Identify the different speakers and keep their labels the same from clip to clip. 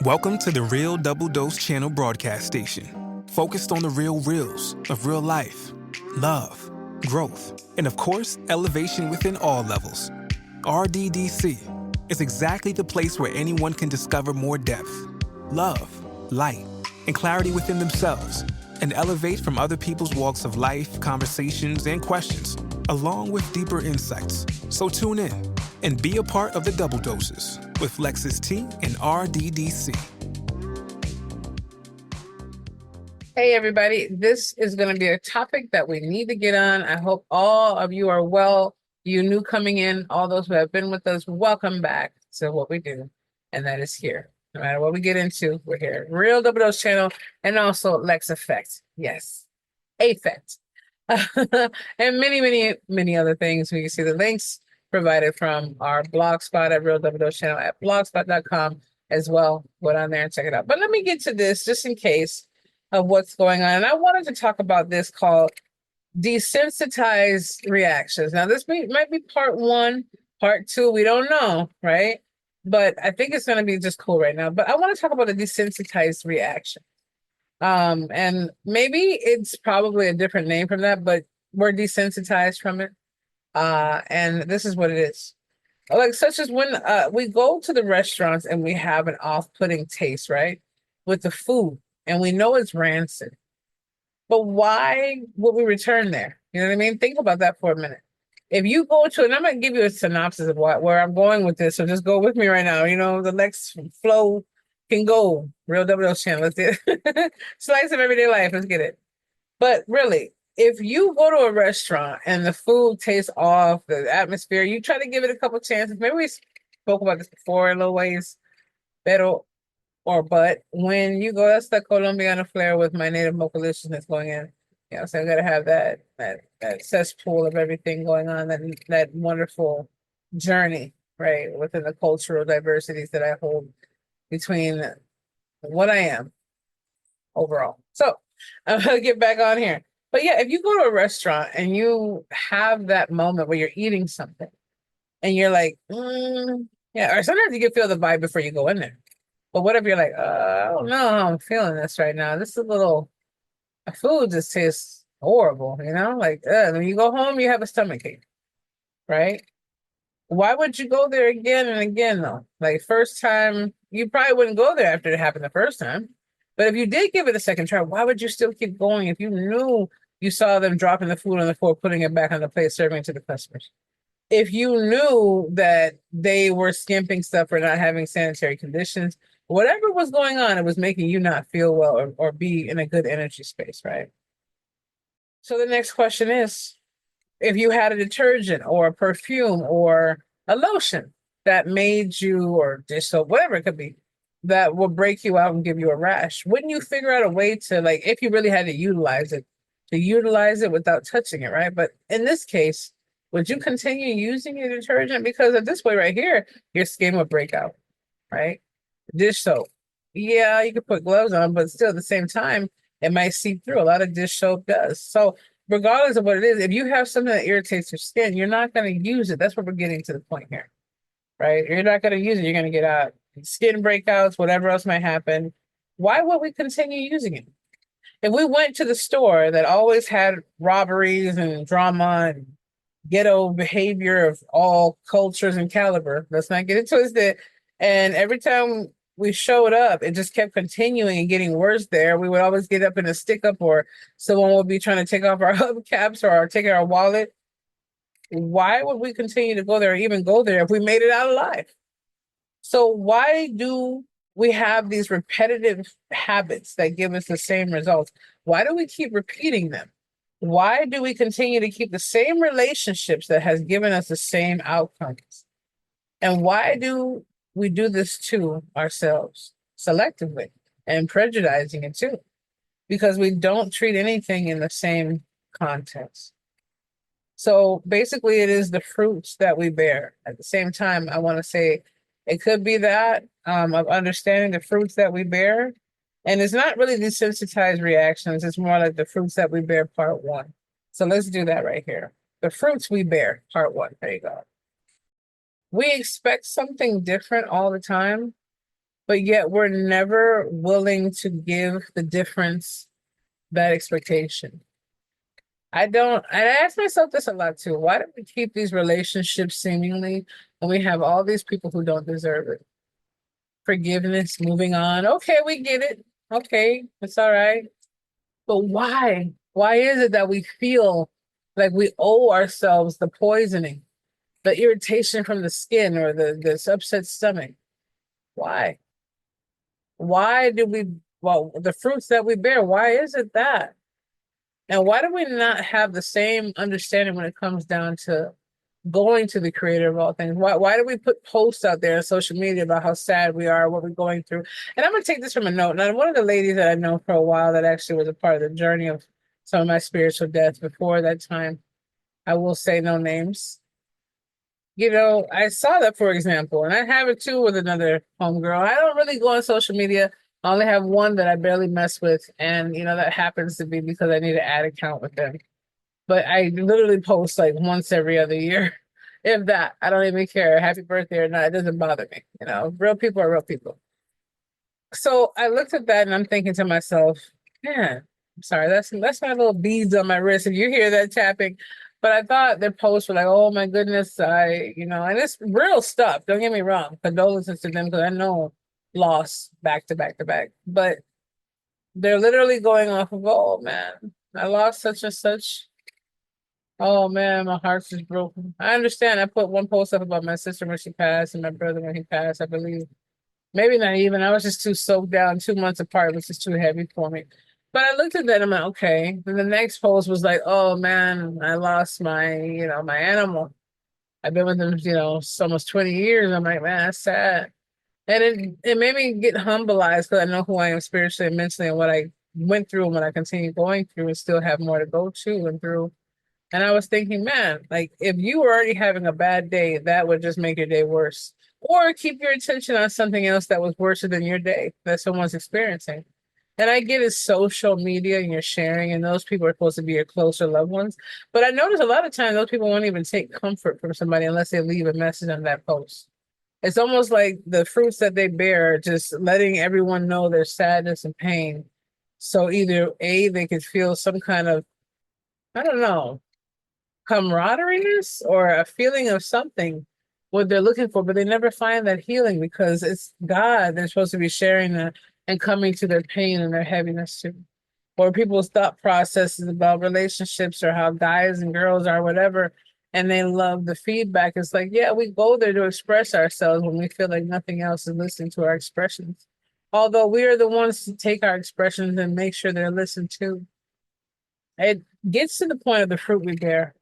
Speaker 1: Welcome to the Real Double Dose Channel broadcast station, focused on the real reels of real life, love, growth, and of course, elevation within all levels. RDDC is exactly the place where anyone can discover more depth, love, light, and clarity within themselves, and elevate from other people's walks of life, conversations, and questions, along with deeper insights. So tune in and be a part of the Double Doses with Lexus T and RDDC.
Speaker 2: Hey everybody, this is going to be a topic that we need to get on. I hope all of you are well. You new coming in, all those who have been with us, welcome back to what we do, and that is here. No matter what we get into, we're here. Real Double Dose Channel, and also Lex Effect. Yes, Affect. And many other things. We can see the links provided from our blog spot at Real Double Dose Channel at blogspot.com as well. Go down there and check it out. But let me get to this just in case of what's going on. And I wanted to talk about this called desensitized reactions. Now, this might be part one, part two, we don't know, right? But I think it's going to be just cool right now. But I want to talk about a desensitized reaction. And maybe it's probably a different name from that, but we're desensitized from it. And this is what it is. Like, such as when we go to the restaurants and we have an off-putting taste, right? With the food, and we know it's rancid. But why would we return there? You know what I mean? Think about that for a minute. If you go to, and I'm going to give you a synopsis of where I'm going with this, so just go with me right now. You know, the next flow can go. Real Double Dose Channel. Let's do it. Slice of everyday life. Let's get it. But really, if you go to a restaurant and the food tastes off, the atmosphere, you try to give it a couple chances. Maybe we spoke about this before in little ways. But when you go, that's the Colombiana flair with my native mochaliciousness going in. You know, so I gotta have that cesspool of everything going on, that wonderful journey, right, within the cultural diversities that I hold between what I am overall. So I'm gonna get back on here. But yeah, if you go to a restaurant and you have that moment where you're eating something and you're like, yeah, or sometimes you can feel the vibe before you go in there. But what if you're like, I don't know how I'm feeling this right now. This is a little, food just tastes horrible, you know? Like, when you go home, you have a stomachache, right? Why would you go there again and again, though? Like, first time, you probably wouldn't go there after it happened the first time. But if you did give it a second try, why would you still keep going if you knew you saw them dropping the food on the floor, putting it back on the plate, serving it to the customers? If you knew that they were skimping stuff or not having sanitary conditions, whatever was going on, it was making you not feel well or be in a good energy space, right? So the next question is, if you had a detergent or a perfume or a lotion that made you, or dish soap, whatever it could be, that will break you out and give you a rash, wouldn't you figure out a way to, like, if you really had to utilize it without touching it, right? But in this case, would you continue using your detergent? Because of this way right here, your skin would break out, right? Dish soap. Yeah, you could put gloves on, but still at the same time, it might seep through. A lot of dish soap does. So regardless of what it is, if you have something that irritates your skin, you're not going to use it. That's what we're getting to the point here, right? You're not going to use it. You're going to get out skin breakouts, whatever else might happen. Why would we continue using it? If we went to the store that always had robberies and drama and ghetto behavior of all cultures and caliber, let's not get it twisted, and every time we showed up, it just kept continuing and getting worse there. We would always get up in a stick up, or someone would be trying to take off our hubcaps or take our wallet. Why would we continue to go there or even go there if we made it out alive? So why do we have these repetitive habits that give us the same results? Why do we keep repeating them? Why do we continue to keep the same relationships that has given us the same outcomes? And why do we do this to ourselves selectively and prejudicing it too? Because we don't treat anything in the same context. So basically, it is the fruits that we bear. At the same time, I want to say it could be that of understanding the fruits that we bear. And it's not really desensitized reactions. It's more like the fruits that we bear, part one. So let's do that right here. The fruits we bear, part one. There you go. We expect something different all the time. but yet we're never willing to give the difference that expectation. I ask myself this a lot too. Why do we keep these relationships seemingly when we have all these people who don't deserve it? Forgiveness, moving on. Okay, we get it. Okay, it's all right. But why? Why is it that we feel like we owe ourselves the poisoning, the irritation from the skin, or this upset stomach? Why? Why do we, well, the fruits that we bear, why is it that? And why do we not have the same understanding when it comes down to going to the creator of all things? Why do we put posts out there on social media about how sad we are, what we're going through? And I'm gonna take this from a note. Now, one of the ladies that I know for a while that actually was a part of the journey of some of my spiritual death before that time, I will say no names. You know, I saw that, for example, and I have it too with another homegirl. I don't really go on social media. I only have one that I barely mess with, and you know that happens to be because I need an ad account with them. But I literally post like once every other year, if that. I don't even care. Happy birthday or not, it doesn't bother me. You know, real people are real people. So I looked at that and I'm thinking to myself, man, I'm sorry, that's my little beads on my wrist. If you hear that tapping, but I thought their posts were like, oh my goodness, and it's real stuff. Don't get me wrong. Condolences to them because I know loss back to back to back. But they're literally going off of, oh man, I lost such and such. Oh man, my heart's just broken. I understand. I put one post up about my sister when she passed and my brother when he passed, I believe. Maybe not even. I was just too soaked down, 2 months apart, which is too heavy for me. But I looked at that and I'm like, okay. Then the next post was like, oh man, I lost my animal. I've been with him, almost 20 years. I'm like, man, that's sad. And it made me get humbleized because I know who I am spiritually and mentally and what I went through and what I continue going through and still have more to go to and through. And I was thinking, man, like if you were already having a bad day, that would just make your day worse. Or keep your attention on something else that was worse than your day that someone's experiencing. And I get it's social media and you're sharing, and those people are supposed to be your closer loved ones. But I notice a lot of times those people won't even take comfort from somebody unless they leave a message on that post. It's almost like the fruits that they bear, just letting everyone know their sadness and pain. So either A, they could feel some kind of, I don't know, camaraderie or a feeling of something what they're looking for, but they never find that healing because it's God they're supposed to be sharing that and coming to their pain and their heaviness to. Or people's thought processes about relationships or how guys and girls are, whatever, and they love the feedback. It's like, yeah, we go there to express ourselves when we feel like nothing else is listening to our expressions. Although we are the ones to take our expressions and make sure they're listened to. It gets to the point of the fruit we bear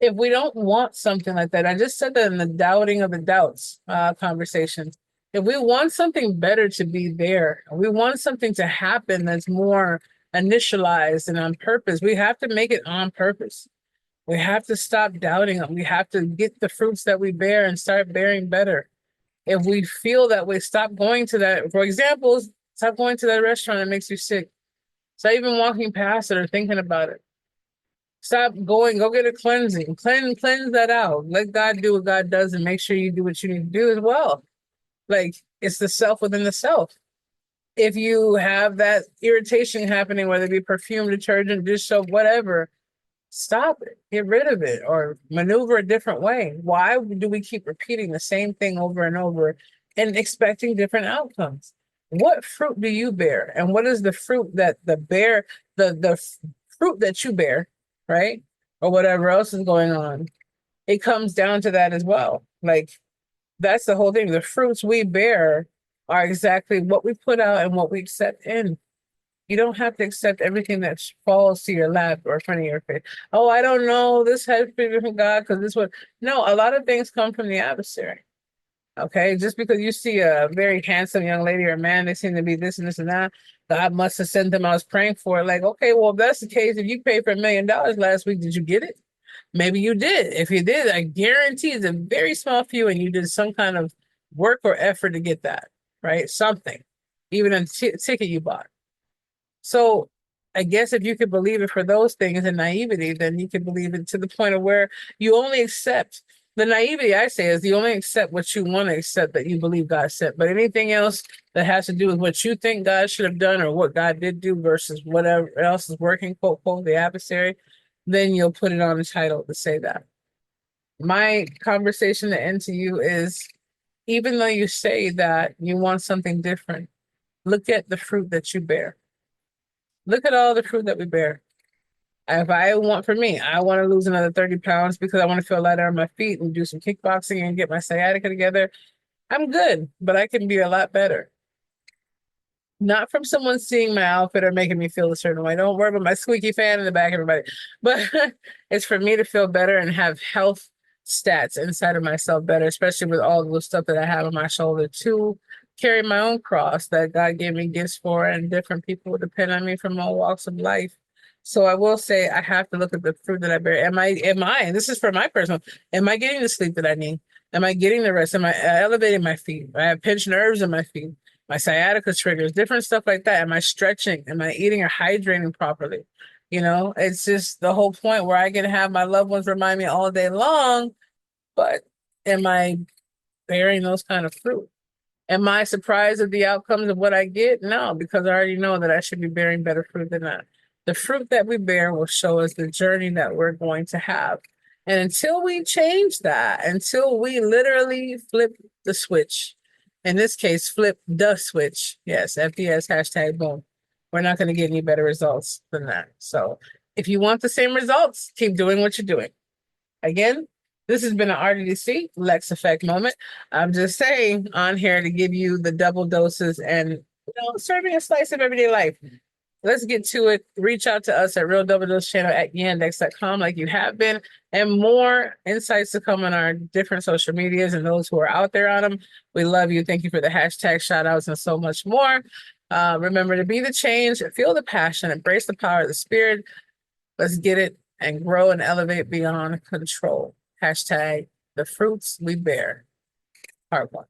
Speaker 2: if we don't want something like that, I just said that in the doubting of the doubts conversation. If we want something better to be there, we want something to happen that's more initialized and on purpose, we have to make it on purpose. We have to stop doubting them. We have to get the fruits that we bear and start bearing better. If we feel that way, stop going to that. For example, stop going to that restaurant that makes you sick. Stop even walking past it or thinking about it. Stop going, go get a cleansing. Cleanse that out. Let God do what God does and make sure you do what you need to do as well. Like it's the self within the self. If you have that irritation happening, whether it be perfume, detergent, dish soap, whatever, stop it. Get rid of it or maneuver a different way. Why do we keep repeating the same thing over and over and expecting different outcomes? What fruit do you bear? And what is the fruit that the fruit that you bear, right? Or whatever else is going on. It comes down to that as well. Like that's the whole thing. The fruits we bear are exactly what we put out and what we accept in. You don't have to accept everything that falls to your lap or in front of your face. Oh, I don't know. This has to be from God because this one. No, a lot of things come from the adversary. Okay, just because you see a very handsome young lady or man, they seem to be this and this and that. God must have sent them. I was praying for it. Like, okay, well, if that's the case, if you paid for $1 million last week, did you get it? Maybe you did. If you did, I guarantee it's a very small few, and you did some kind of work or effort to get that, right? Something, even a ticket you bought. So I guess if you could believe it for those things and naivety, then you could believe it to the point of where you only accept the naivety I say is you only accept what you want to accept that you believe God said. But anything else that has to do with what you think God should have done or what God did do versus whatever else is working, quote, quote, the adversary, then you'll put it on the title to say that. My conversation to end to you is even though you say that you want something different, look at the fruit that you bear. Look at all the fruit that we bear. If I want, for me, I want to lose another 30 pounds because I want to feel lighter on my feet and do some kickboxing and get my sciatica together. I'm good, but I can be a lot better. Not from someone seeing my outfit or making me feel a certain way. Don't worry about my squeaky fan in the back, everybody. But it's for me to feel better and have health stats inside of myself better, especially with all the stuff that I have on my shoulder to carry my own cross that God gave me gifts for, and different people depend on me from all walks of life. So I will say I have to look at the fruit that I bear. And this is for my personal, am I getting the sleep that I need? Am I getting the rest? Am I elevating my feet? I have pinched nerves in my feet, my sciatica triggers, different stuff like that. Am I stretching? Am I eating or hydrating properly? You know, it's just the whole point where I can have my loved ones remind me all day long, but am I bearing those kind of fruit? Am I surprised at the outcomes of what I get? No, because I already know that I should be bearing better fruit than that. The fruit that we bear will show us the journey that we're going to have. And until we change that, until we literally flip the switch, in this case, flip the switch, yes, FDS hashtag boom, we're not going to get any better results than that. So if you want the same results, keep doing what you're doing. Again, this has been an RDDC Lex Effect moment. I'm just saying on here to give you the double doses and serving a slice of everyday life. Let's get to it. Reach out to us at Real Double Dose Channel at yandex.com like you have been, and more insights to come on our different social medias and those who are out there on them. We love you. Thank you for the hashtag shout outs and so much more. Remember to be the change, feel the passion, embrace the power of the spirit. Let's get it and grow and elevate beyond control. Hashtag the fruits we bear. Part one.